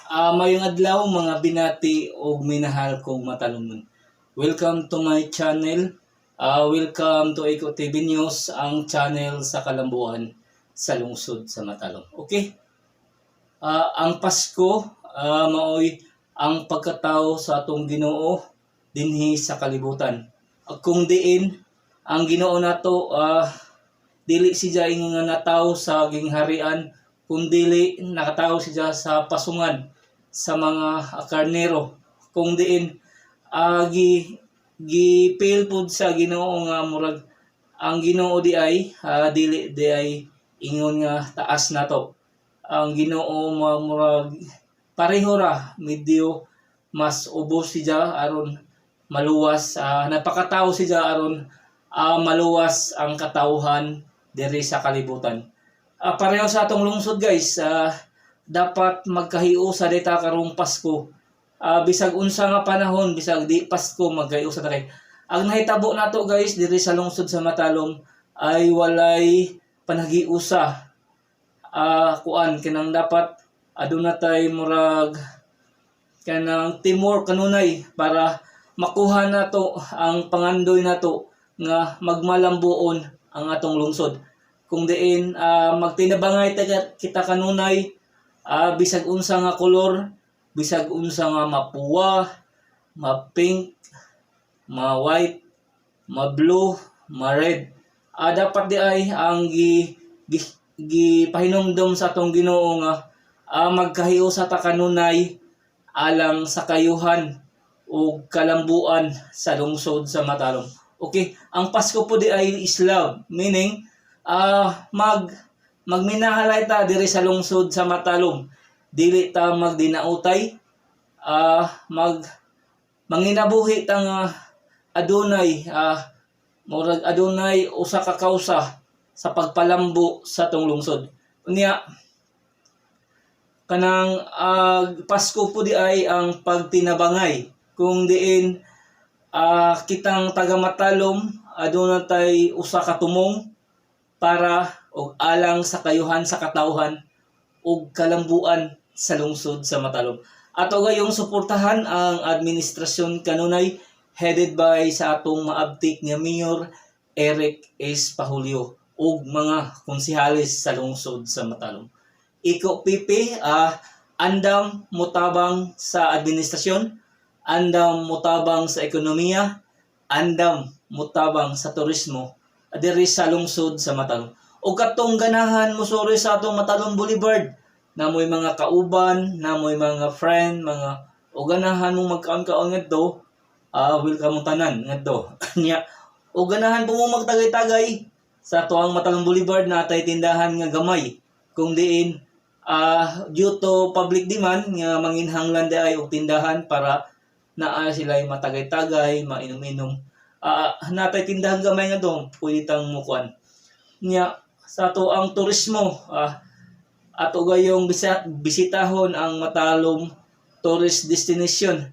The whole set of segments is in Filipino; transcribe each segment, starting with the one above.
Mayong adlaw mga binati o minahal kong matalumon. Welcome to my channel. Welcome to Eco TV News, ang channel sa kalambuan sa lungsod sa Matalom. Okay? Ang Pasko maoy ang pagkatao sa atong Ginoo dinhi sa kalibutan. Kung diin ang Ginoo nato dili siya nga natawo sa gingharian, kundili nakatawo siya sa pasungan sa mga karnero. Kung diin gipil pud sa Ginoo nga murag ang Ginoo di ay dili di ay ingon nga taas nato. Ang Ginoo murag pareho ra, medyo mas ubos siya aron maluwas, napakatawo siya aron maluwas ang katawhan diri sa kalibutan. Pareho sa atong lungsod guys, dapat magkahiusa dita karong Pasko. Bisag unsa nga panahon, bisag di Pasko, magkahiusa ta kay. Ang nahitabo nato guys diri sa lungsod sa Matalom ay walay panagiusa. Kuan kanang dapat aduna tay murag kanang teamwork kanunay para makuha nato ang pangandoy nato nga magmalambuon ang atong lungsod. Kung diin magtinabangay kita kanunay, bisag unsa nga kolor, bisag unsa nga mapuwa, ma-pink, ma-white, ma-blue, ma-red. Dapat di ay ang gipahinumdom sa atong Ginoo nga magkahiusa ta kanunay alang sa kayuhan o kalambuan sa lungsod sa Matalom. Okay, ang Pasko po di ay Islam, meaning magminahalay ta diri sa lungsod sa Matalom. Dili ta magdinautay, manginabuhi ta nga adunay murag adunay usa ka kausa sa pagpalambo sa tong lungsod. Unya kanang Pasko po di ay ang pagtinabangay, kung diin kitang taga Matalom aduna tay usa ka tumong para og alang sa kayuhan sa katawhan ug kalambuan sa lungsod sa Matalom. Ato gayong suportahan ang administrasyon kanunay headed by sa atong maabtik nga Mayor Eric S. Pahulio ug mga konsehalis sa lungsod sa Matalom. Iko PP andam mutabang sa administrasyon, andam mutabang sa ekonomiya, andam mutabang sa turismo diri sa lungsod sa Matalom. O katong ganahan mosuri sa atong Matalom Boulevard, namoy mga kauban, namoy mga friend, mga o ganahan mong magkaon-kaon ngadto, welcome mo tanan ngadto. Nya o ganahan po mo magtagay-tagay sa atoang Matalom Boulevard na tay tindahan nga gamay. Kung diin due to public demand nga manginhanglan ay og tindahan para naa sila matagay-tagay, mainom-inom. Natay tindahan gamay nga dong pwede tang mukuan. Nya sa ato ang turismo, ato gayong bisitahon ang Matalom Tourist Destination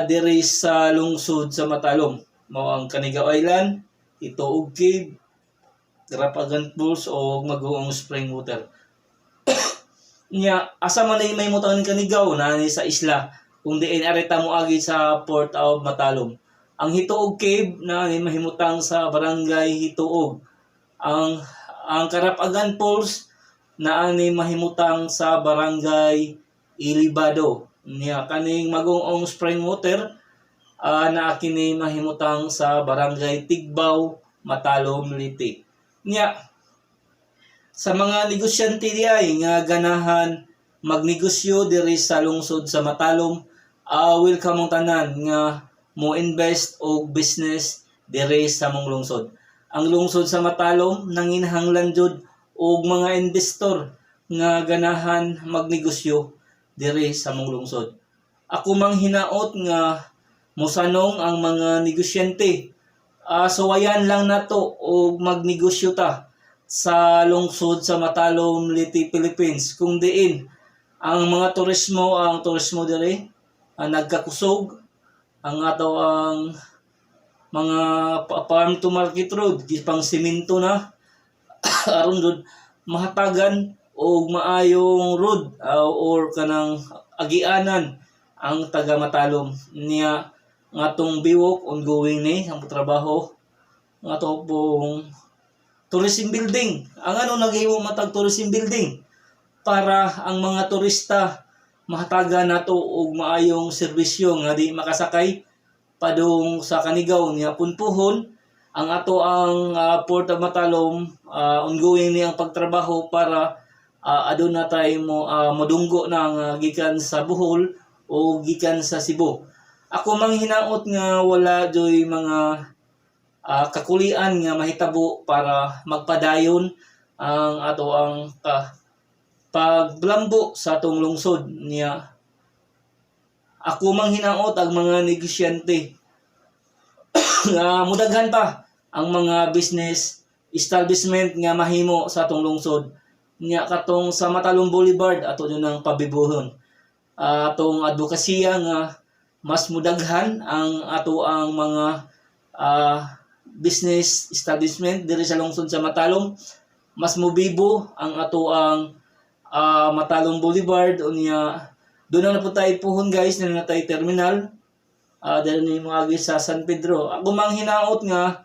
diri sa lungsod sa Matalom. Mao ang Canigao Island, Ituog Cave, Rapagan Falls o Maguong Spring Water. Nya asa man ay may mutawan ng Canigao na sa isla, kung diin areta mo agi sa Port of Matalom. Ang Hituog Cave na mahimutang sa barangay Hituog. Ang Karapagan Falls na mahimutang sa barangay Ilibado. Niya kaning Maguong Spring Water na kini mahimutang sa barangay Tigbaw, Matalom, Liti. Niya sa mga negosyante diay nga ganahan magnegosyo diri sa lungsod sa Matalom, welcome ang tanan nga mo invest og business diri sa mong lungsod. Ang lungsod sa Matalom nanginhanglan jud og mga investor nga ganahan magnegosyo diri sa mong lungsod. Ako mang hinaot nga mosanong ang mga negosyante, suwayan lang nato og magnegosyo ta sa lungsod sa Matalom, Liti, Philippines. Kung diin ang mga turismo diri nagkakusog, ang ato ang mga farm to market road, pang simento na aron jud mahatagan o maayong road or kanang agianan ang taga Matalom niya nga tong biwok ongoing ni ang trabaho nga to pong tourism building. Ang ano naghimo matag tourism building para ang mga turista mahatagan nato og maayong serbisyo nga di makasakay padung sa Kanigaw niya punpuhon ang ato ang Port of Matalom ongoing ni ang pagtrabaho para aduna tay mo modunggo ng gikan sa Bohol o gikan sa Cebu. Ako mang hinaot nga wala joy mga kakulian nga mahitabo para magpadayon ang ato ang paglambo sa atong lungsod niya. Ako mang hinaot ang mga negosyante nga mudaghan pa ang mga business establishment nga mahimo sa atong lungsod niya katong sa Matalom Boulevard ato nang pabibuhon. Atong advokasya nga mas mudaghan ang ato ang mga business establishment diri sa lungsod sa Matalom, mas mobibo ang ato ang Matalom Boulevard unya doon na po tayo puhon guys na tayo terminal dahil ni mga sa San Pedro. Ako mang hinaot nga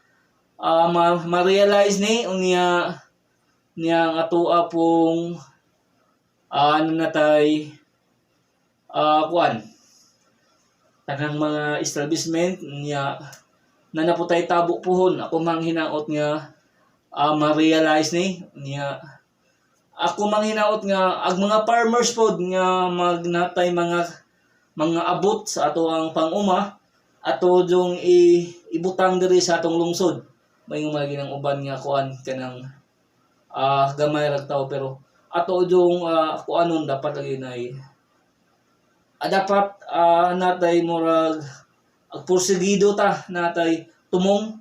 ma-realize ni unya niya ang ato pong ano na tay kuan tanang mga establishment niya na naputay tabo puhon. Ako mang hinaot nga ma-realize ni niya ako mang hinaot nga ang mga farmers pod nga magnatay mga abot sa ato ang pang-uma ato jung ibutang diri sa atong lungsod mayong mga ginang uban nga kuan kanang gamay ra tao pero ato jung kuanon dapat lagi nay dapat natay murag agporsigido ta natay tumong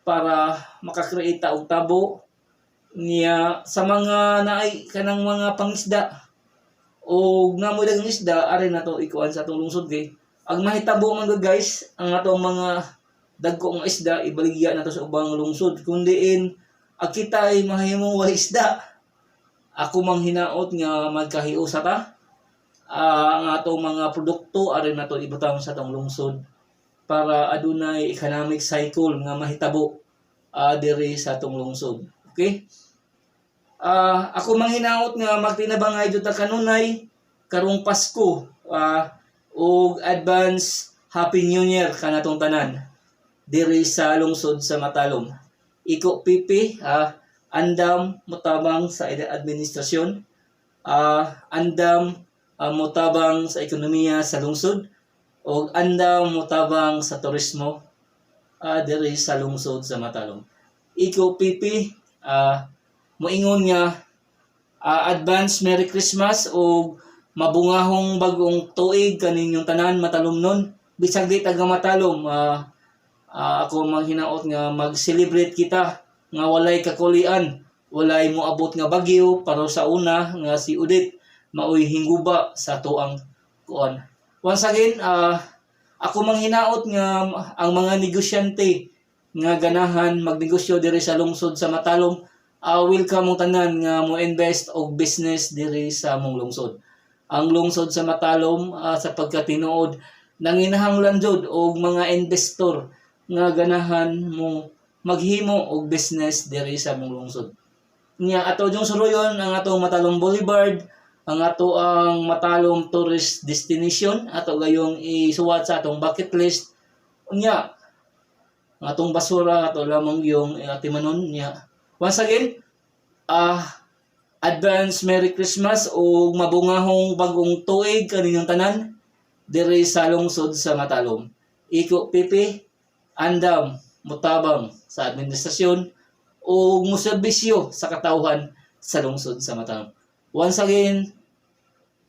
para makakreate og tabo niya sa mga naay kanang mga pangisda o namoy dagang isda ari na to ikuan sa atong lungsod kay ang mahitabo man guys ang atong mga dagko nga isda ibaligya nato sa ubang lungsod kundiin ang kita ay mahimong wala isda. Ako mang hinaot nga magkahiusa ta ang atong mga produkto ari nato ibutang sa atong lungsod para adunay economic cycle nga mahitabo diri sa atong lungsod. Okay? Ako mang hinaot nga magtinabangay jud ta kanunay karong Pasko ug advance Happy New Year kanatong tanan diri sa lungsod sa Matalom. Iko pipi andam motabang sa administrasyon andam motabang sa ekonomiya sa lungsod o andam motabang sa turismo diri sa lungsod sa Matalom. Iko pipi moingon nga advance Merry Christmas o mabungahong bagong tuig kaninyong tanan Matalomnon bisag di taga Matalom. Ako manghinaot nga mag-celebrate kita nga walay kakulian, walay moabot nga bagyo para sa una nga si Udit maoy hingguba sa tuang kuan. Once again, ako manghinaot nga ang mga negosyante nga ganahan magnegosyo diri sa lungsod sa Matalom, welcome mo tanan nga mo invest og business diri sa among lungsod. Ang lungsod sa Matalom sa pagkatinuod nanginahanglan jud og mga investor nga ganahan mo maghimo og business diri sa among lungsod. Nya ato jung suruyon ang atong Matalom Boulevard, ang ato ang Matalom Tourist Destination, ato gayong isuwat sa atong bucket list. Nya ang atong basura ato lamang yung timanon niya. Once again, advance Merry Christmas o mabungahong bagong tuig kaninyong tanan diri sa lungsod sa Matalom. Iko pipi andam mutabang sa administrasyon o muserbisyo sa katawhan sa lungsod sa Matalom. Once again,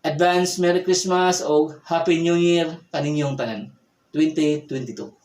advance Merry Christmas o Happy New Year kaninyong tanan 2022.